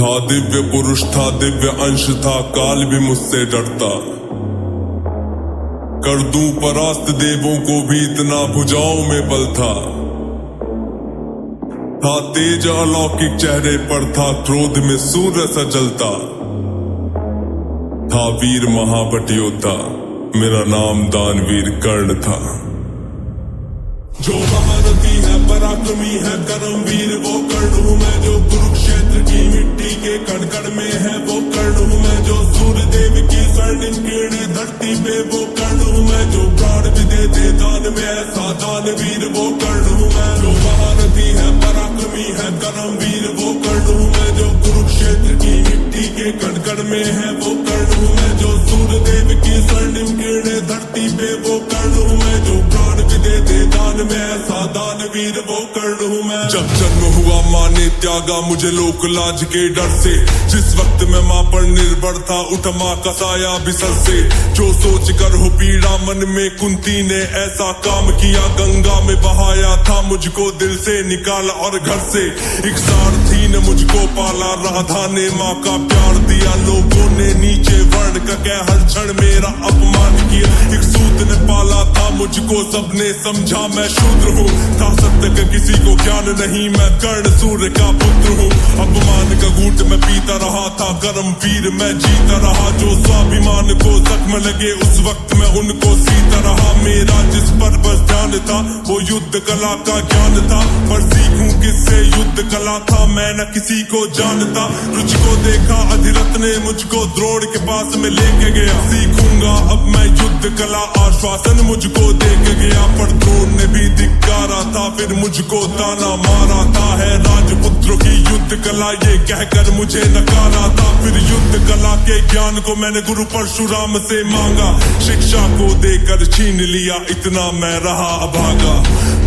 था दिव्य पुरुष था, दिव्य अंश था, काल भी मुझसे डरता। कर दूं परास्त देवों को भी, इतना भुजाओं में बल था। तेज अलौकिक चेहरे पर था, क्रोध में सूर्य सा जलता। था वीर महाबट योद्धा, मेरा नाम दानवीर कर्ण था। जो महारथी है, पराक्रमी है, कर्मवीर वो कर्ण हूँ मैं। जो कुरुक्षेत्र की मिट्टी के कण कण में है वो कर्ण हूँ मैं। जो सूर्य देव की स्वर्णिम किरणें धरती पे वो कर्ण हूँ मैं। जो प्राण भी दे दे दान में ऐसा दानवीर वो कर्ण हूँ मैं। जो महारथी है, पराक्रमी है, कर्मवीर वो कर्ण हूँ मैं। जो कुरुक्षेत्र की मिट्टी के कण कण में है वो कर्ण हूँ मैं। जो सूर्य देव की स्वर्णिम किरणें धरती पे वो कर्ण हूँ मैं। जो प्राण भी दे दे दान में ऐसा दानवीर वो कर्ण हूँ मैं। जब जन्म हुआ माँ ने त्यागा मुझे लोक लाज के डर से। जिस वक्त मैं माँ पर निर्भर था, उठ माँ का साया बिसर से। जो सोच कर हो पीड़ा मन में, कुंती ने ऐसा काम किया। गंगा में बहाया था मुझको, दिल से निकाला और घर से। एक सारथी ने मुझको पाला, राधा ने माँ का प्यार दिया। लोगों ने नीचे वर्ण का कह हर क्षण मेरा अपमान किया। एक सूत ने पाला था मुझको, सबने समझा मैं शूद्र हूँ। था सत्य का किसी को ज्ञान नहीं, मैं कर्ण सूर्य का पुत्र हूँ। अपमान का घूंट मैं पीता रहा था, कर्मवीर मैं जीता रहा। जो स्वाभिमान को जख्म लगे उस वक्त मैं उनको सीता रहा। मेरा जिस पर बस ध्यान था वो युद्ध कला का ज्ञान था। पर सीखूं किससे युद्ध कला था, मैं न किसी को जानता। रुचि को देखा अधिरथ ने मुझको द्रोण के पास में लेके गया। सीखूंगा अब मैं युद्ध कला, आश्वासन मुझको देके गया। पर द्रोण ने भी धिक्कारा था, फिर मुझको ताना मारा था। है राजपुत्रों की युद्ध कला ये कहकर मुझे नकारा था। फिर युद्ध कला के ज्ञान को मैंने गुरु परशुराम से मांगा। शिक्षा को देकर छीन लिया, इतना मैं रहा अभागा।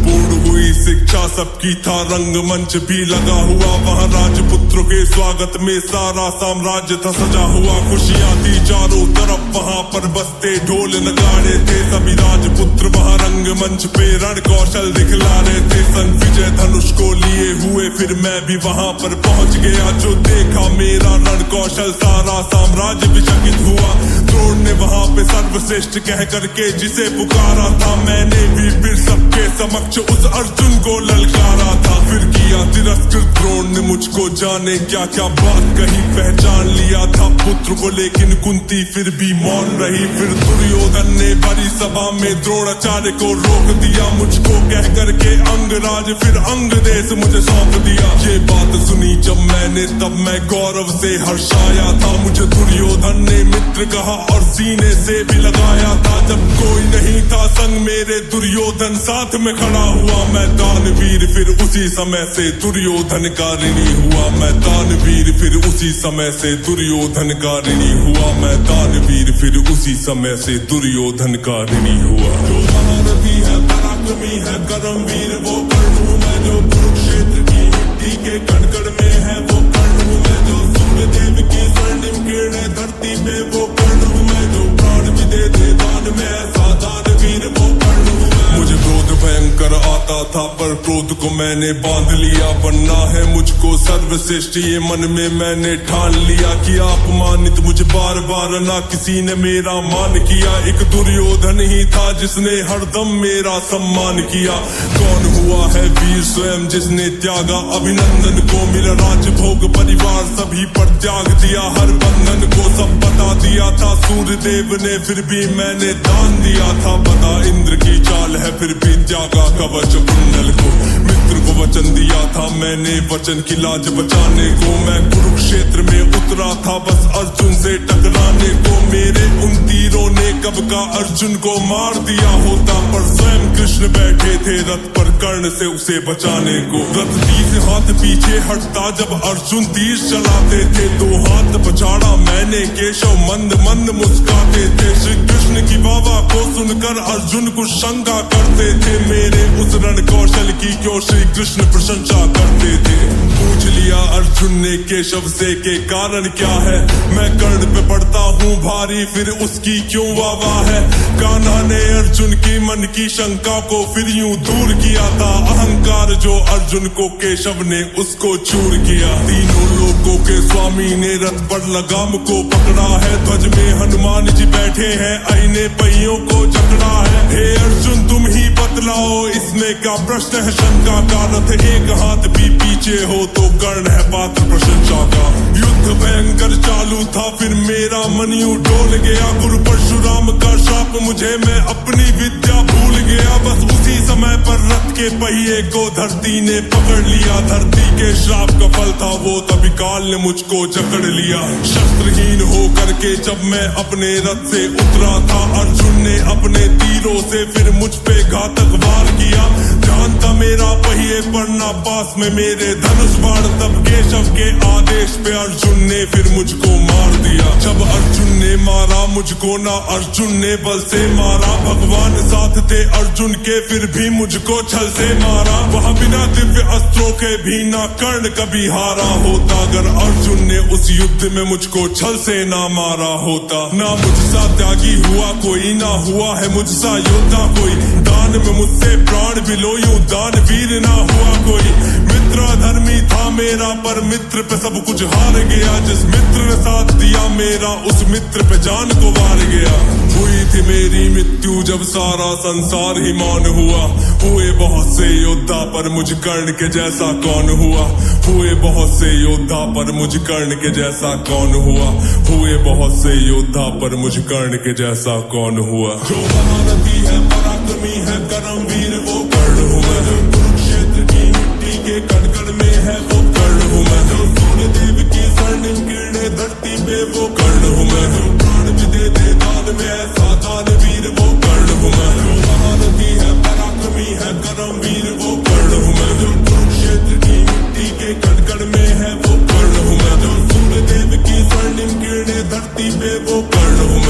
पूर्ण हुई शिक्षा सबकी था, रंगमंच भी लगा हुआ। वहाँ राजपुत्रों के स्वागत में सारा साम्राज्य था सजा हुआ। खुशियाँ थी चारों तरफ, वहाँ पर बजते ढोल नगाड़े थे। सभी राजपुत्र वहाँ रंगमंच पे रण कौशल दिखला रहे थे। विजय धनुष को लिए हुए फिर मैं भी वहाँ पर पहुँच गया। जो देखा मेरा रण कौशल, सारा साम्राज्य विचकित हुआ। द्रोण ने वहाँ पे सर्वश्रेष्ठ कह करके जिसे पुकारा था, मैंने भी फिर सबके समक्ष उस अर्जुन को ललकारा था। फिर किया तिरस्कृत द्रोण ने मुझको, जाने क्या क्या बात कही। पहचान लिया था पुत्र को, लेकिन कुंती फिर भी मौन रही। फिर दुर्योधन ने बड़ी सभा में द्रोणाचार्य को रोक दिया। मुझको कह करके अंगराज फिर अंग देश मुझे सौंप दिया। ये बात सुनी जब मैंने, तब मैं गौरव से हर्षाया था। मुझे दुर्योधन ने मित्र कहा और सीने से भी लगाया था। जब कोई नहीं था संग मेरे, दुर्योधन साथ में खड़ा हुआ। मैं दानवीर फिर उसी समय से दुर्योधन का ऋणी हुआ। मैं दानवीर फिर उसी समय से दुर्योधन का ऋणी हुआ। मैं दानवीर फिर उसी समय से दुर्योधन का ऋणी हुआ। जो महारथी है, पराक्रमी है, कर्मवीर वो कर्ण हूँ मैं। जो कुरुक्षेत्र की मिट्टी के कण कण में है वो कर्ण हूँ मैं। जो सूर्य देव की स्वर्णिम किरणें धरती पे वो कर्ण हूँ मैं। जो प्राण भी दे दे दान में ऐसा दानवीर वो कर्ण हूँ मैं। मुझे क्रोध भयंकर आता था, पर क्रोध को मैंने बांध लिया। बनना है मुझको सर्वश्रेष्ठ, ये मन में मैंने ठान लिया। कि अपमानित मुझे बार बार ना किसी ने मेरा मान किया। एक दुर्योधन ही था जिसने हरदम मेरा सम्मान किया। कौन हुआ है वीर स्वयं जिसने त्यागा अभिनंदन को। मिला राजभोग परिवार सभी पर त्याग दिया। हर बंधन को सब बता दिया था सूर्य देव ने, फिर भी मैंने दान दिया था। बता इंद्र की चाल है, फिर भी त्यागा कवच कुंडल को। मित्र को वचन दिया था मैंने, वचन की लाज बचाने को। मैं कुरुक्षेत्र में उतरा था बस अर्जुन से टकराने को। मेरे उन तीरों ने कब का अर्जुन को मार दिया होता, पर स्वयं कृष्ण बैठे थे रथ पर कर्ण से उसे बचाने को। रथ 30 हाथ पीछे हटता जब अर्जुन तीर चलाते थे। 2 हाथ पछाड़ा मैंने, केशव मंद मंद मुस्काते थे। श्री कृष्ण की वावा को सुनकर अर्जुन को शंका करते थे। मेरे उस रण कौशल की क्यों श्री कृष्ण प्रशंसा करते थे। पूछ लिया अर्जुन ने केशव से के कारण क्या है। मैं कर्ण पे पड़ता हूँ भारी, फिर उसकी क्यों वावा है। कान्हा ने अर्जुन की मन की शंका को फिर यूं दूर किया था। अहंकार जो अर्जुन को केशव ने उसको चूर किया। तीनों लोग लोकों के स्वामी ने रथ पर लगाम को पकड़ा है, ध्वज में हनुमान जी बैठे हैं, आईने पहियों को जकड़ा है। हे अर्जुन तुम ही बतलाओ इसमें क्या प्रश्न है शंका का, रथ एक हाथ भी पीछे हो तो कर्ण है पात्र प्रशंसा का। युद्ध भयंकर चालू था फिर मेरा मन यूं डोल गया, गुरु परशुराम का शाप मुझे मैं अपनी विद्या भूल गया। बस उसी समय पर रथ के पहिए को धरती ने पकड़ लिया, धरती के श्राप का फल था वो, तभी काल ने मुझको जकड़ लिया। शस्त्रहीन होकर के जब मैं अपने रथ से उतरा था, अर्जुन ने अपने तीरों से फिर मुझ पे घातक वार किया। ध्यान था मेरा पहिए पड़ना पास में मेरे धनुष बाण, तब केशव के आदेश पे अर्जुन ने फिर मुझको मार दिया। जब अर्जुन ने मारा मुझको ना अर्जुन ने बल से मारा, भगवान साथ थे अर्जुन के फिर भी मुझको छल से मारा। वह बिना दिव्य अस्त्रों के भी ना कर्ण कभी हारा होता, अगर अर्जुन ने उस युद्ध में मुझको छल से ना मारा होता। ना मुझसा त्यागी हुआ कोई, ना हुआ है मुझसा योद्धा कोई, दान में मुझसे प्राण बिलो यूं दानवीर ना हुआ कोई। मित्र धर्मी था मेरा पर मित्र पे सब कुछ हार गया, जिस मित्र ने साथ दिया मेरा उस मित्र पे जान को वार गया। हुई थी मेरी मृत्यु जब सारा संसार ही मौन हुआ, हुए बहुत से योद्धा पर मुझ कर्ण के जैसा कौन हुआ। हुए बहुत से योद्धा पर मुझ कर्ण के जैसा कौन हुआ, हुए बहुत से योद्धा पर मुझ कर्ण के जैसा कौन हुआ। जो महारथी है पराक्रमी है कर्मवीर वो कर्ण हूँ मैं, जो कुरुक्षेत्र की मिट्टी के कण-कण में है वो कर्ण हूँ मैं, जो सूर्यदेव की स्वर्णिम किरणें धरती पे वो कर्ण हूँ मैं, जो प्राण भी दे दे दान में ऐसा दानवीर वो कर्ण हूँ मैं। जो महारथी है पराक्रमी है कर्मवीर वो कर्ण हूँ मैं, जो कुरुक्षेत्र की मिट्टी के कण-कण में है वो कर्ण हूँ मैं, जो सूर्यदेव की स्वर्णिम किरणें धरती पे वो कर्ण हूँ मैं।